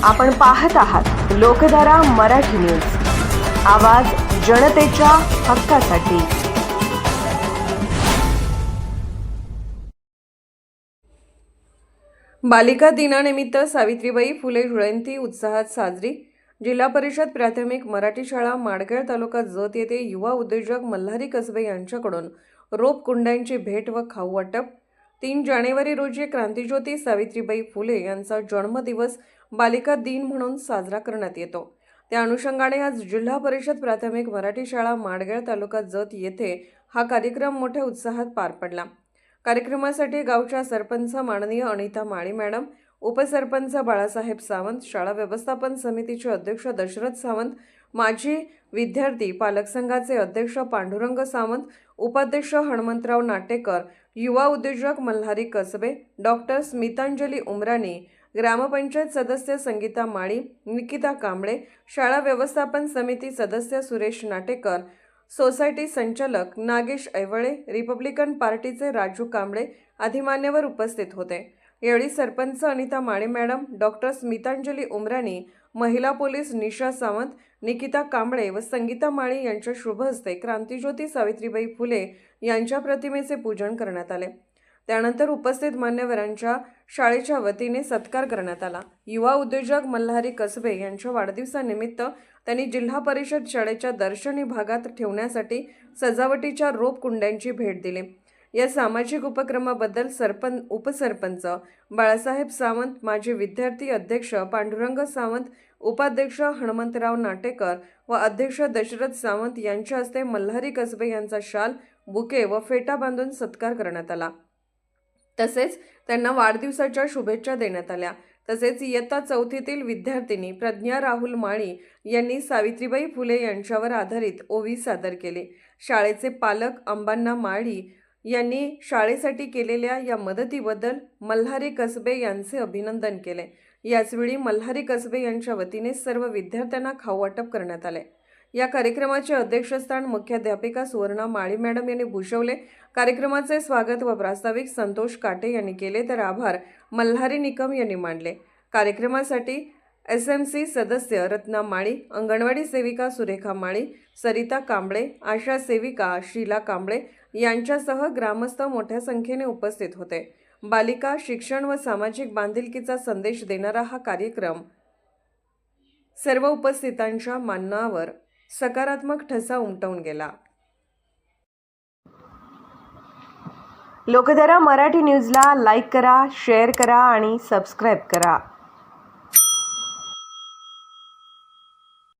आपण पाहत आहात लोकधारा मराठी न्यूज, आवाज जनतेच्या हक्कासाठी। बालिका दिनानिमित्त सावित्रीबाई फुले जयंती उत्साहात साजरी। जिल्हा परिषद प्राथमिक मराठी शाळा माडगेळ तालुका जत येथे युवा उद्योजक मल्हारी कसबे यांच्याकडून रोप कुंड्यांची भेट व खाऊ वाटप। 3 जानेवारी रोजी क्रांतिज्योती सावित्रीबाई फुले यांचा जन्मदिवस बालिका दिन म्हणून साजरा करण्यात येतो। त्या अनुषंगाने आज जिल्हा परिषद प्राथमिक मराठी शाळा माडगेळ तालुका जत येथे हा कार्यक्रम मोठ्या उत्साहात पार पडला। कार्यक्रमासाठी गावच्या सरपंच माननीय अनिता माळी मॅडम, उपसरपंच बाळासाहेब सावंत, शाळा व्यवस्थापन समितीचे अध्यक्ष दशरथ सावंत, माजी विद्यार्थी पालक संघाचे अध्यक्ष पांडुरंग सावंत, उपाध्यक्ष हनुमंतराव नाटेकर, युवा उद्योजक मल्हारी कसबे, डॉक्टर स्मितांजली उमराणी, ग्रामपंचायत सदस्य संगीता माळी, निकिता कांबळे, शाळा व्यवस्थापन समिती सदस्य सुरेश नाटेकर, सोसायटी संचालक नागेश ऐवळे, रिपब्लिकन पार्टीचे राजू कांबळे आदी मान्यवर उपस्थित होते। यावेळी सरपंच अनिता माळी मॅडम, डॉक्टर स्मितांजली उमराणी, महिला पोलीस निशा सावंत, निकिता कांबळे व संगीता माळी यांच्या शुभ हस्ते क्रांतिज्योती सावित्रीबाई फुले यांच्या प्रतिमेचे पूजन करण्यात आले। त्यानंतर उपस्थित मान्यवरांच्या शाळेच्या वतीने सत्कार करण्यात आला। युवा उद्योजक मल्हारी कसबे यांच्या वाढदिवसानिमित्त त्यांनी जिल्हा परिषद शाळेच्या दर्शनी भागात ठेवण्यासाठी सजावटीच्या रोप कुंड्यांची भेट दिली। या सामाजिक उपक्रमाबद्दल उपसरपंच बाळासाहेब सावंत, माजी विद्यार्थी अध्यक्ष पांडुरंग सावंत, उपाध्यक्ष हनुमंतराव नाटेकर व अध्यक्ष दशरथ सावंत यांच्या हस्ते मल्हारी कसबे यांचा शाल, बुके व फेटा बांधून सत्कार करण्यात आला। तसेच त्यांना वाढदिवसाच्या शुभेच्छा देण्यात आल्या। तसेच इयत्ता 4थीतील विद्यार्थिनी प्रज्ञा राहुल माळी यांनी सावित्रीबाई फुले यांच्यावर आधारित ओवी सादर केली। शाळेचे पालक अंबाना माळी यांनी शाळेसाठी केलेल्या या मदतीबद्दल मल्हारी कसबे यांचे अभिनंदन केले। याचवेळी मल्हारी कसबे यांच्या वतीने सर्व विद्यार्थ्यांना खाऊ वाटप करण्यात आले। या कार्यक्रमाचे अध्यक्षस्थान मुख्याध्यापिका सुवर्णा माळी मॅडम यांनी भूषवले। कार्यक्रमाचे स्वागत व प्रास्ताविक संतोष काटे यांनी केले, तर आभार मल्हारी निकम यांनी मानले। कार्यक्रमासाठी SMC सदस्य रत्ना माळी, अंगणवाडी सेविका सुरेखा माळी, सरिता कांबळे, आशा सेविका शीला कांबळे यांच्यासह ग्रामस्थ मोठ्या संख्येने उपस्थित होते। बालिका शिक्षण व सामाजिक बांधिलकीचा संदेश देणारा हा कार्यक्रम सर्व उपस्थितांच्या मनावर सकारात्मक ठसा उमटवून गेला। लोकधारा मराठी न्यूजला लाईक करा, शेअर करा आणि सबस्क्राईब करा।